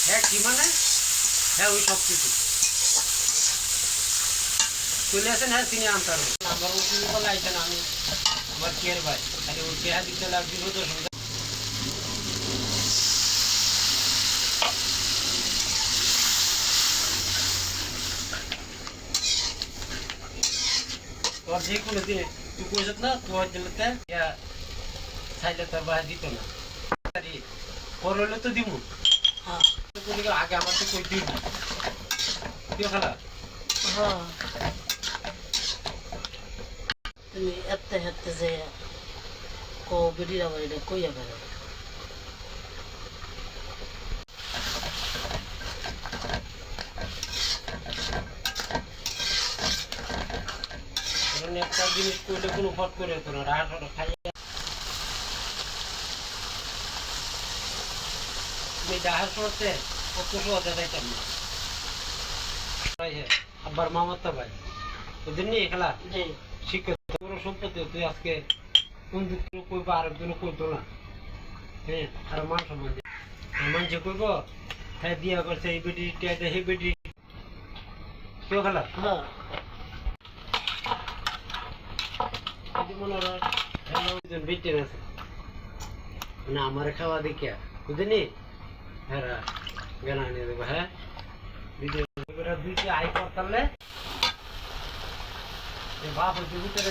হ্যাঁ কি মানে হ্যাঁ ওই সব কিছু চলে আসেন হ্যাঁ তিনি আনতার আমার ওষুধ বলে আইতেন আমি আমার কেয়ার ভাই খালি ওই কেয়া দিতে লাগবে তো তোর যে কোনো দিনে তুই কইস না তোর দিলতে ইয়া সাইলে তোর বাস দিত না পরলে তো দিমু হ্যাঁ আগে আমার তো কই দিবি তুই খালা হ্যাঁ তুমি এতে হেতে যে বেরিয়ে আবার এটা কইয়া বেড়া একটা জিনিস করলে কোনো ফট করে হতো না রাহাটা খাই তুমি ডাহার করতে কত শোয়াতে যাইতাম না আব্বার মামার তো ভাই ওদের নিয়ে খেলা শিক্ষিত কোনো সম্পত্তি তুই আজকে কোন দিক থেকে কইবো আরেকজনে কইতো না হ্যাঁ আর মান সম্মান মানুষে কইব হ্যাঁ দিয়া করছে এই বেটি এই বেটি কেউ খেলা হ্যাঁ মনে হয় বেটে আছে মানে আমার খাওয়া দেখিয়া বুঝলি হ্যাঁ গানা নিয়ে দেবো হ্যাঁ দুইটা আই করতালে বাপ হচ্ছে ভিতরে